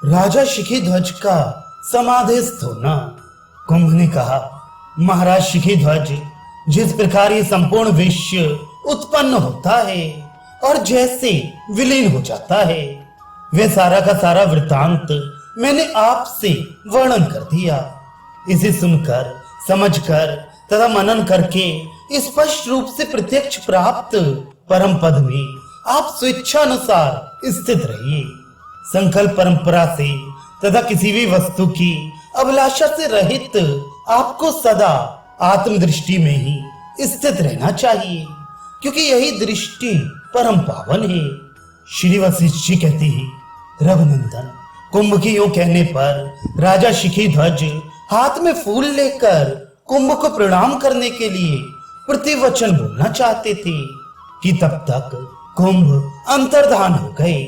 राजा शिखीध्वज का समाधिस्थ होना। कुंभ ने कहा, महाराज शिखीध्वज, जिस प्रकार ये संपूर्ण विश्व उत्पन्न होता है और जैसे विलीन हो जाता है, वे सारा का सारा वृतांत मैंने आपसे वर्णन कर दिया। इसे सुनकर, समझकर तथा मनन करके स्पष्ट रूप से प्रत्यक्ष प्राप्त परम पद में आप स्वेच्छानुसार स्थित रहिए। संकल्प परंपरा से तथा किसी भी वस्तु की अभिलाषा से रहित आपको सदा आत्मदृष्टि में ही स्थित रहना चाहिए, क्योंकि यही दृष्टि परम पावन है। श्री वशिष्ठ जी कहते हैं, रघुनंदन, कुंभ के यूं कहने पर राजा शिखीध्वज हाथ में फूल लेकर कुंभ को प्रणाम करने के लिए प्रतिवचन बोलना चाहते थे कि तब तक कुंभ अंतर्धान हो गए।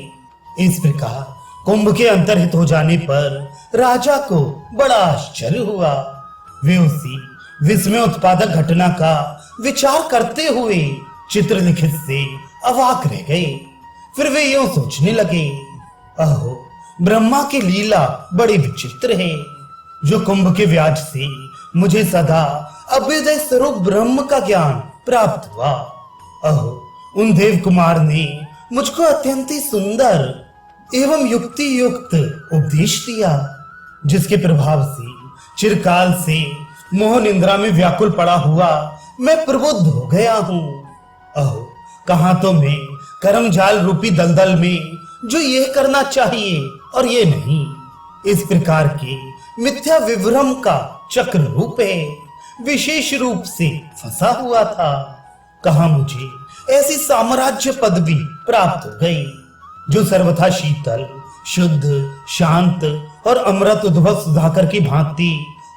इस प्रकार कुंभ के अंतर्हित हो जाने पर राजा को बड़ा आश्चर्य हुआ। वे उसी विस्मय उत्पादक घटना का विचार करते हुए चित्रलिखित से अवाक रह गए। फिर वे यूं सोचने लगे, अहो, ब्रह्मा की लीला बड़ी विचित्र है। जो कुंभ के व्याज से मुझे सदा अभ्युदय स्वरूप ब्रह्म का ज्ञान प्राप्त हुआ, अहो, उन देव कुमार ने मुझको अत्यंत ही सुंदर एवं युक्ति युक्त उपदेश दिया, जिसके प्रभाव से चिरकाल से मोह निंद्रा में व्याकुल पड़ा हुआ मैं प्रबुद्ध हो गया हूँ। अहो, कहां तो मैं कर्मजाल रूपी दलदल में जो ये करना चाहिए और ये नहीं, इस प्रकार के मिथ्या विभ्रम का चक्र रूप है विशेष रूप से फंसा हुआ था। कहा मुझे ऐसी साम्राज्य पदवी प्राप्त हो गई जो सर्वथा शीतल, शुद्ध, शांत और अमृत उद्भव सुधाकर की भांति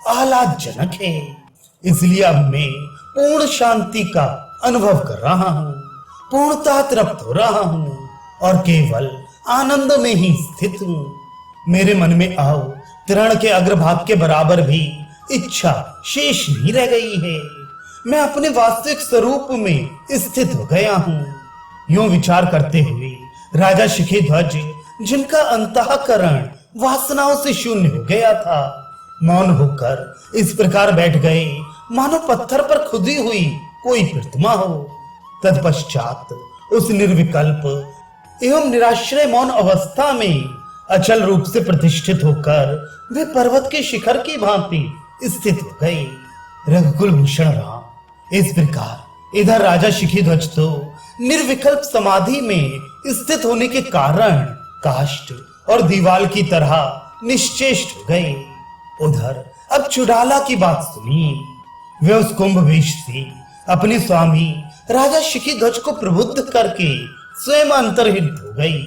आह्लादजनक है। इसलिए अब मैं पूर्ण शांति का अनुभव कर रहा हूँ, पूर्णतः तृप्त हो रहा हूँ और केवल आनंद में ही स्थित हूँ। मेरे मन में आओ तृण के अग्रभाग के बराबर भी इच्छा शेष नहीं रह गई है। मैं अपने वास्तविक स्वरूप में स्थित हो गया हूँ। यूं विचार करते हुए राजा शिखीध्वज, जिनका अंतःकरण वासनाओं से शून्य हो गया था, मौन होकर इस प्रकार बैठ गए मानो पत्थर पर खुदी हुई कोई प्रतिमा हो। तत्पश्चात उस निर्विकल्प एवं निराश्रय मौन अवस्था में अचल रूप से प्रतिष्ठित होकर वे पर्वत के शिखर की भांति स्थित हो गए। रघुकुल भूषण राम, इस प्रकार इधर राजा शिखीध्वज तो निर्विकल्प समाधि में स्थित होने के कारण काष्ठ और दीवाल की तरह निश्चेष्ट हो गए। उधर अब चुड़ाला की बात सुनिए। वे उस कुंभ वेश से अपने स्वामी राजा शिखीध्वज को प्रबुद्ध करके स्वयं अंतर्हित हो गई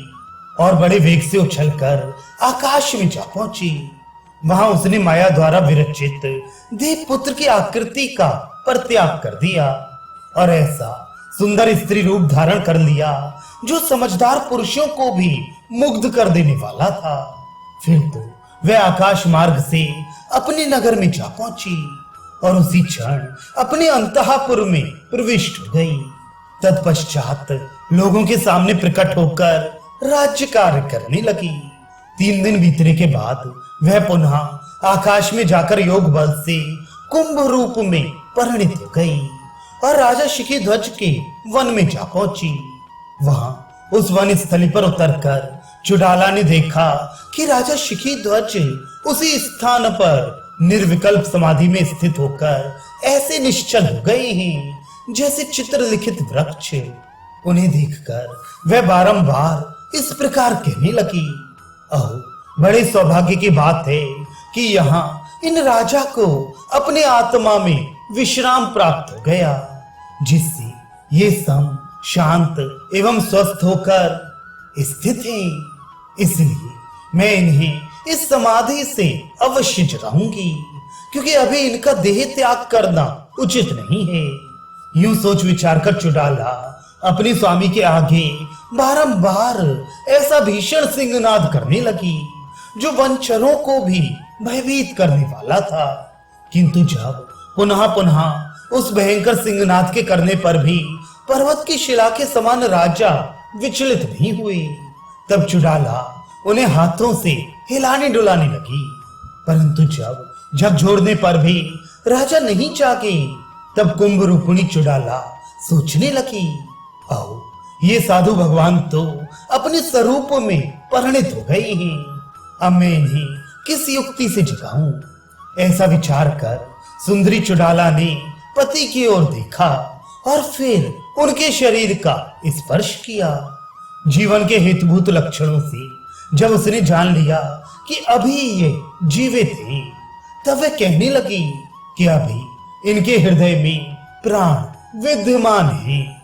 और बड़े वेग से उछलकर आकाश में जा पहुंची। वहां उसने माया द्वारा विरचित देवपुत्र की आकृति का परित्याग कर दिया और ऐसा सुंदर स्त्री रूप धारण कर लिया जो समझदार पुरुषों को भी मुग्ध कर देने वाला था। फिर तो वह आकाश मार्ग से अपने नगर में जा पहुंची और उसी क्षण अपने अंतःपुर में प्रविष्ट हो गई। तत्पश्चात लोगों के सामने प्रकट होकर राज्य कार्य करने लगी। 3 दिन बीतने के बाद वह पुनः आकाश में जाकर योग बल से कुंभ रूप में परिणित हो गई और राजा शिखीध्वज के वन में जा पहुंची। वहां उस वन स्थली पर उतरकर चुड़ाला ने देखा कि राजा शिखीध्वज उसी स्थान पर निर्विकल्प समाधि में स्थित होकर ऐसे निश्चल हो गए हैं जैसे चित्रलिखित वृक्ष। उन्हें देखकर वह बारंबार इस प्रकार कहने लगी, अहो, बड़े सौभाग्य की बात है कि यहाँ इन राजा को अपने आत्मा में विश्राम प्राप्त हो गया, जिससे ये सम, शांत एवं स्वस्थ होकर स्थित हैं। इसलिए मैं इन्हें इस समाधि से अवश्य जगाऊंगी, क्योंकि अभी इनका देह त्याग करना उचित नहीं है। यूं सोच विचार कर चुड़ाला अपने स्वामी के आगे बारंबार ऐसा भीषण सिंहनाद करने लगी जो वनचरों को भी भयभीत करने वाला था। किंतु जब पुनः पुनः उस भयंकर सिंहनाद के करने पर भी पर्वत की शिला के समान राजा विचलित नहीं हुए, तब चुड़ाला उन्हें हाथों से हिलाने डुलाने लगी। परंतु जब झकझोरने पर भी राजा नहीं जागे, तब कुंभ रूपिणी चुड़ाला सोचने लगी, आओ ये साधु भगवान तो अपने स्वरूप में परिणित हो गई हैं, अब मैं इन्हें किस युक्ति से जगाऊं। ऐसा विचार कर सुंदरी चुड़ाला ने पति की ओर देखा और फिर उनके शरीर का स्पर्श किया। जीवन के हितभूत लक्षणों से जब उसने जान लिया कि अभी ये जीवित हैं, तब वह कहने लगी कि अभी इनके हृदय में प्राण विद्यमान है।